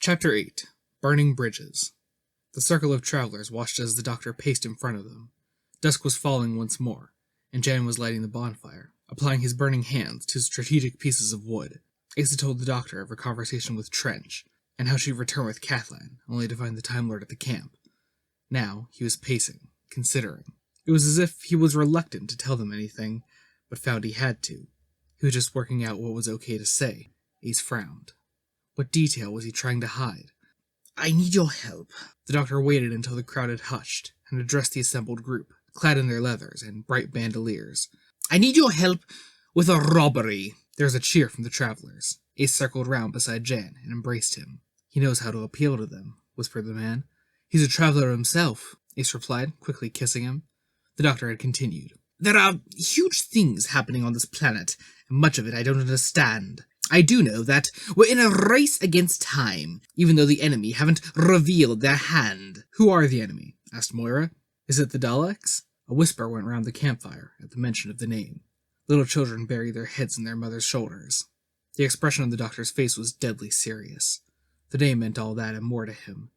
Chapter 8. Burning Bridges. The circle of travelers watched as the doctor paced in front of them. Dusk was falling once more, and Jan was lighting the bonfire, applying his burning hands to strategic pieces of wood. Asa told the doctor of her conversation with Trench, and how she'd return with Kathleen, only to find the Time Lord at the camp. Now he was pacing, considering. It was as if he was reluctant to tell them anything, but found he had to. He was just working out what was okay to say. Ace frowned. What detail was he trying to hide? "I need your help." The doctor waited until the crowd had hushed, and addressed the assembled group, clad in their leathers and bright bandoliers. "I need your help with a robbery." There was a cheer from the travelers. Ace circled round beside Jan and embraced him. "He knows how to appeal to them," whispered the man. "He's a traveler himself," Ace replied, quickly kissing him. The doctor had continued. "There are huge things happening on this planet, and much of it I don't understand. I do know that we're in a race against time, even though the enemy haven't revealed their hand." "Who are the enemy?" asked Moira. "Is it the Daleks?" A whisper went round the campfire at the mention of the name. Little children buried their heads in their mother's shoulders. The expression on the doctor's face was deadly serious. The name meant all that and more to him.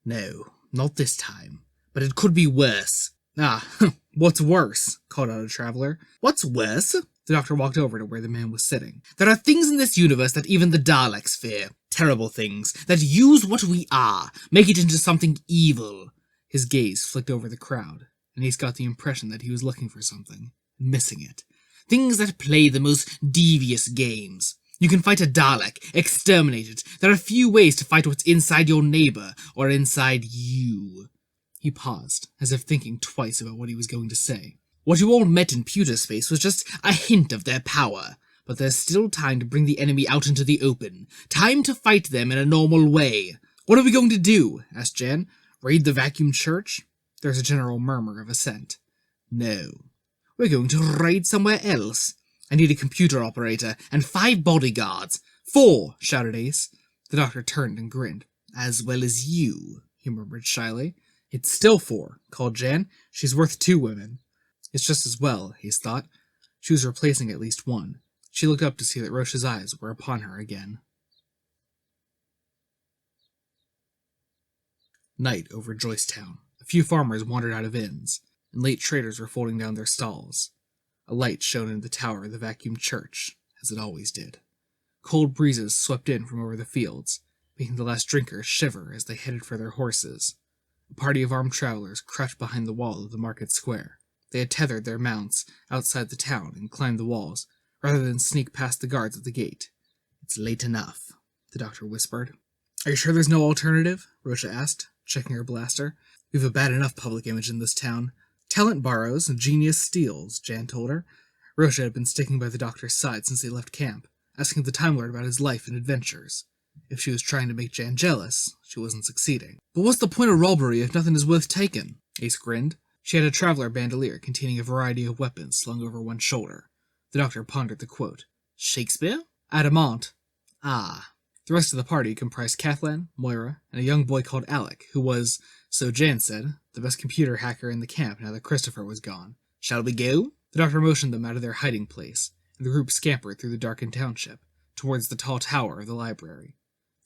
"No, not this time. But it could be worse." "Ah, what's worse?" called out a traveler. "What's worse?" The doctor walked over to where the man was sitting. "There are things in this universe that even the Daleks fear. Terrible things that use what we are, make it into something evil." His gaze flicked over the crowd, and Ace got the impression that he was looking for something, and missing it. "Things that play the most devious games. You can fight a Dalek, exterminate it. There are few ways to fight what's inside your neighbor, or inside you." He paused, as if thinking twice about what he was going to say. "What you all met in pewter space was just a hint of their power, but there's still time to bring the enemy out into the open. Time to fight them in a normal way." "What are we going to do?" asked Jan. "Raid the vacuum church?" There was a general murmur of assent. "No. We're going to raid somewhere else. I need a computer operator and 5 bodyguards." "4!" shouted Ace. The doctor turned and grinned. "As well as you," he murmured shyly. "It's still 4, called Jan. "She's worth 2 women." It's just as well, Ace thought. She was replacing at least one. She looked up to see that Roche's eyes were upon her again. Night over Joycetown. A few farmers wandered out of inns, and late traders were folding down their stalls. A light shone in the tower of the vacuum church, as it always did. Cold breezes swept in from over the fields, making the last drinkers shiver as they headed for their horses. A party of armed travelers crouched behind the wall of the market square. They had tethered their mounts outside the town and climbed the walls, rather than sneak past the guards at the gate. "It's late enough," the doctor whispered. "Are you sure there's no alternative?" Roche asked, checking her blaster. "We've a bad enough public image in this town." "Talent borrows, and genius steals," Jan told her. Roche had been sticking by the doctor's side since they left camp, asking the Time Lord about his life and adventures. If she was trying to make Jan jealous, she wasn't succeeding. "But what's the point of robbery if nothing is worth taking?" Ace grinned. She had a traveler bandolier containing a variety of weapons slung over one shoulder. The doctor pondered the quote. "Shakespeare?" "Adamant." "Ah." The rest of the party comprised Kathleen, Moira, and a young boy called Alec, who was, so Jan said, the best computer hacker in the camp now that Christopher was gone. "Shall we go?" The doctor motioned them out of their hiding place, and the group scampered through the darkened township, towards the tall tower of the library.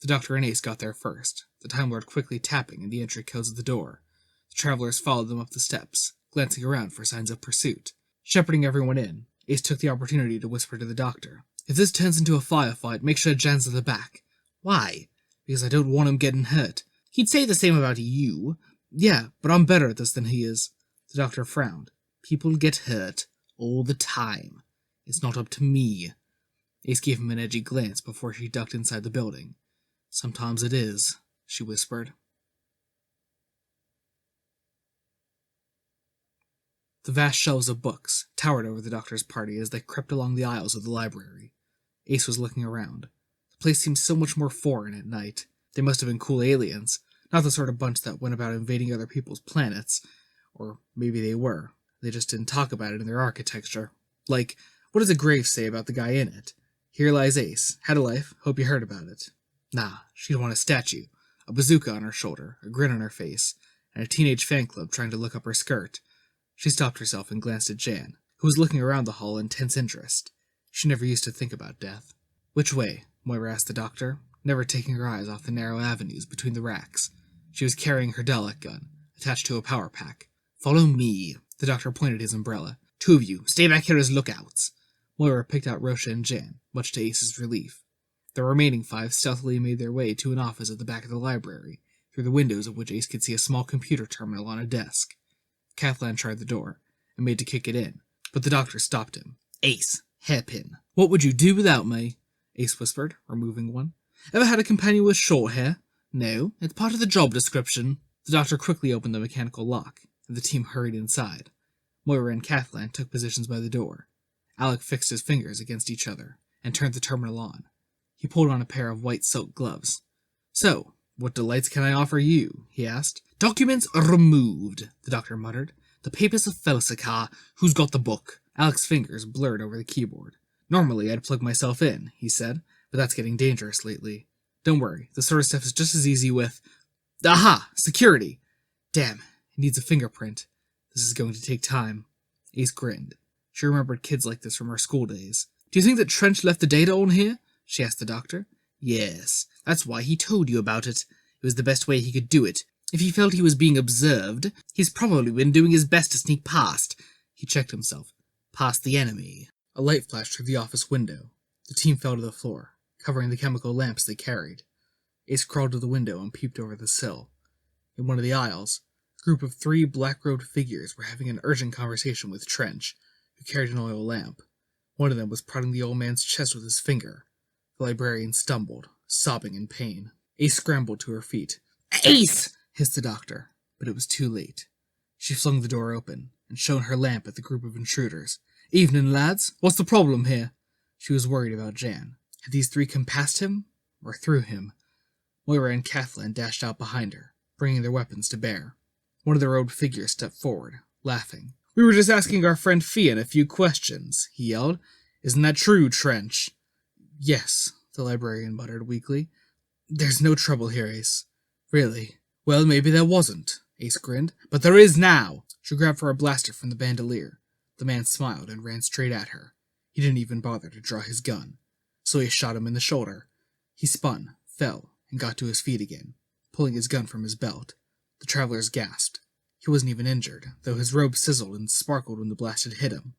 The doctor and Ace got there first, the Time Lord quickly tapping in the entry codes of the door. The travelers followed them up the steps, glancing around for signs of pursuit. Shepherding everyone in, Ace took the opportunity to whisper to the doctor. "If this turns into a firefight, make sure Jan's at the back." "Why?" "Because I don't want him getting hurt." "He'd say the same about you." "Yeah, but I'm better at this than he is." The doctor frowned. "People get hurt all the time. It's not up to me." Ace gave him an edgy glance before she ducked inside the building. "Sometimes it is," she whispered. The vast shelves of books towered over the doctor's party as they crept along the aisles of the library. Ace was looking around. The place seemed so much more foreign at night. They must have been cool aliens, not the sort of bunch that went about invading other people's planets. Or maybe they were. They just didn't talk about it in their architecture. Like, what does the grave say about the guy in it? "Here lies Ace. Had a life. Hope you heard about it." Nah, she'd want a statue, a bazooka on her shoulder, a grin on her face, and a teenage fan club trying to look up her skirt. She stopped herself and glanced at Jan, who was looking around the hall in tense interest. She never used to think about death. "Which way?" Moira asked the doctor. never taking her eyes off the narrow avenues between the racks. She was carrying her Dalek gun, attached to a power pack. "Follow me." The doctor pointed his umbrella. "Two of you, stay back here as lookouts." Moira picked out Rosha and Jan, much to Ace's relief. The remaining 5 stealthily made their way to an office at the back of the library, through the windows of which Ace could see a small computer terminal on a desk. Kathleen tried the door, and made to kick it in, but the doctor stopped him. "Ace, hairpin." "What would you do without me?" Ace whispered, removing one. "Ever had a companion with short hair?" "No, it's part of the job description." The doctor quickly opened the mechanical lock, and the team hurried inside. Moira and Kathleen took positions by the door. Alec fixed his fingers against each other, and turned the terminal on. He pulled on a pair of white silk gloves. "So, what delights can I offer you?" he asked. "Documents removed," the doctor muttered. "The papers of Felsicar. Who's got the book?" Alec's fingers blurred over the keyboard. "Normally I'd plug myself in," he said, "but that's getting dangerous lately. Don't worry, the sort of stuff is just as easy with... Aha! Security! Damn, it needs a fingerprint. This is going to take time." Ace grinned. She remembered kids like this from her school days. "Do you think that Trench left the data on here?" she asked the doctor. "Yes, that's why he told you about it. It was the best way he could do it. If he felt he was being observed, he's probably been doing his best to sneak past." He checked himself. "Past the enemy." A light flashed through the office window. The team fell to the floor, covering the chemical lamps they carried. Ace crawled to the window and peeped over the sill. In one of the aisles, a group of 3 black-robed figures were having an urgent conversation with Trench, who carried an oil lamp. One of them was prodding the old man's chest with his finger. The librarian stumbled, sobbing in pain. Ace scrambled to her feet. "Ace!" hissed the doctor, but it was too late. She flung the door open and shone her lamp at the group of intruders. "Evening, lads. What's the problem here?" She was worried about Jan. Had these 3 come past him, or through him? Moira and Kathleen dashed out behind her, bringing their weapons to bear. One of the robed figures stepped forward, laughing. "We were just asking our friend Fian a few questions," he yelled. "Isn't that true, Trench?" "Yes," the librarian muttered weakly. "There's no trouble here, Ace. Really." "Well, maybe there wasn't," Ace grinned. "But there is now." She grabbed for a blaster from the bandolier. The man smiled and ran straight at her. He didn't even bother to draw his gun. So Ace shot him in the shoulder. He spun, fell, and got to his feet again, pulling his gun from his belt. The travelers gasped. He wasn't even injured, though his robe sizzled and sparkled when the blast had hit him.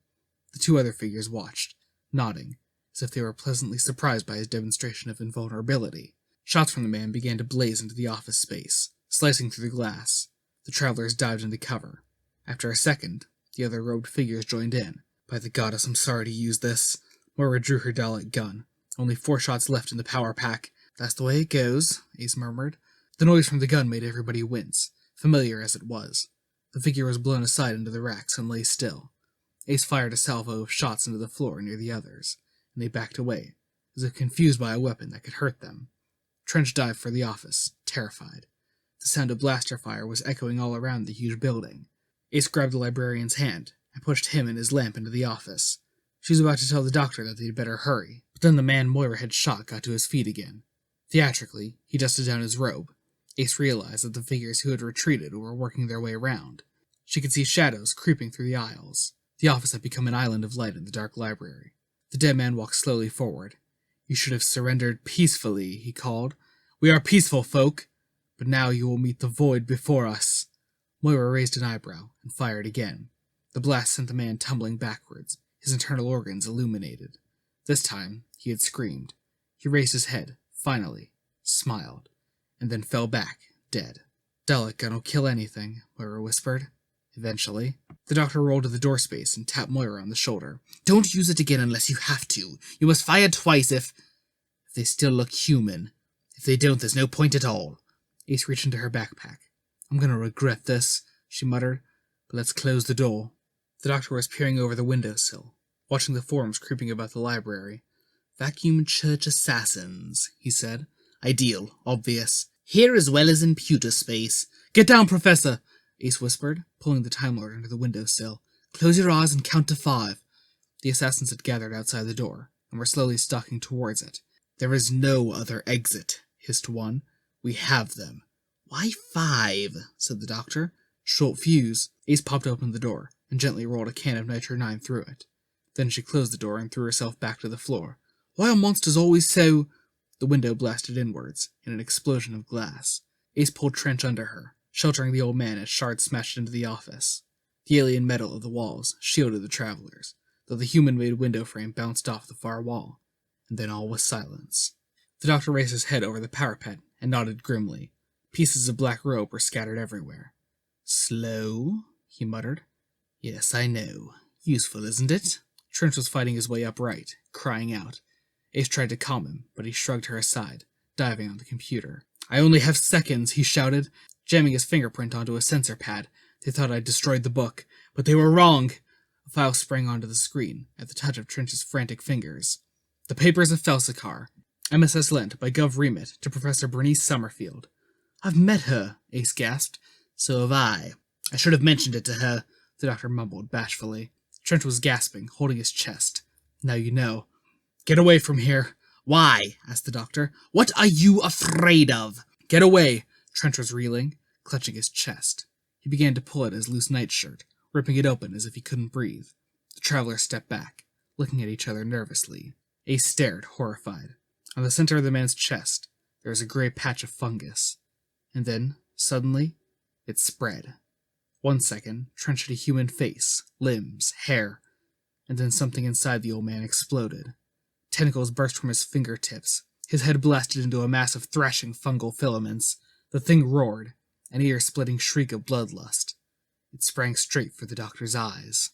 The 2 other figures watched, nodding, as if they were pleasantly surprised by his demonstration of invulnerability. Shots from the man began to blaze into the office space, slicing through the glass. The travelers dived into cover. After a second, the other robed figures joined in. "By the goddess, I'm sorry to use this." Moira drew her Dalek gun. "Only 4 shots left in the power pack." "That's the way it goes," Ace murmured. The noise from the gun made everybody wince, familiar as it was. The figure was blown aside into the racks and lay still. Ace fired a salvo of shots into the floor near the others, and they backed away, as if confused by a weapon that could hurt them. Trench dived for the office, terrified. The sound of blaster fire was echoing all around the huge building. Ace grabbed the librarian's hand and pushed him and his lamp into the office. She was about to tell the doctor that they'd better hurry, but then the man Moira had shot got to his feet again. Theatrically, he dusted down his robe. Ace realized that the figures who had retreated were working their way around. She could see shadows creeping through the aisles. The office had become an island of light in the dark library. The dead man walked slowly forward. "You should have surrendered peacefully," he called. "We are peaceful folk, but now you will meet the void before us." Moira raised an eyebrow and fired again. The blast sent the man tumbling backwards, his internal organs illuminated. This time, he had screamed. He raised his head, finally, smiled, and then fell back, dead. "Dalek gun will kill anything," Moira whispered. Eventually. The doctor rolled to the door space and tapped Moira on the shoulder. "Don't use it again unless you have to. You must fire twice if they still look human. If they don't, there's no point at all." Ace reached into her backpack. "I'm gonna regret this," she muttered, "but let's close the door." The doctor was peering over the windowsill, watching the forms creeping about the library. "Vacuum church assassins," he said. "Ideal, obvious. Here as well as in pewter space." "Get down, Professor," Ace whispered, pulling the Time Lord under the windowsill. "Close your eyes and count to 5. The assassins had gathered outside the door, and were slowly stalking towards it. "There is no other exit," hissed one. "We have them." "Why 5? said the doctor. "Short fuse." Ace popped open the door, and gently rolled a can of Nitro-9 through it. Then she closed the door and threw herself back to the floor. "Why are monsters always so The window blasted inwards, in an explosion of glass. Ace pulled Trench under her, sheltering the old man as shards smashed into the office. The alien metal of the walls shielded the travelers, though the human-made window frame bounced off the far wall. And then all was silence. The doctor raised his head over the parapet and nodded grimly. Pieces of black robe were scattered everywhere. "Slow?" he muttered. "Yes, I know. Useful, isn't it?" Trench was fighting his way upright, crying out. Ace tried to calm him, but he shrugged her aside, diving on the computer. "I only have seconds," he shouted, jamming his fingerprint onto a sensor pad. "They thought I'd destroyed the book, but they were wrong." A file sprang onto the screen at the touch of Trench's frantic fingers. "The Papers of Felsicar, MSS lent by Gov Remit to Professor Bernice Summerfield." "I've met her," Ace gasped. "So have I. I should have mentioned it to her," the doctor mumbled bashfully. Trench was gasping, holding his chest. "Now you know." "Get away from here." "Why?" asked the doctor. "What are you afraid of?" "Get away." Trench was reeling, clutching his chest. He began to pull at his loose nightshirt, ripping it open as if he couldn't breathe. The travelers stepped back, looking at each other nervously. Ace stared, horrified. On the center of the man's chest, there was a gray patch of fungus. And then, suddenly, it spread. 1 second, Trench had a human face, limbs, hair, and then something inside the old man exploded. Tentacles burst from his fingertips. His head blasted into a mass of thrashing fungal filaments. The thing roared, an ear-splitting shriek of bloodlust. It sprang straight for the doctor's eyes.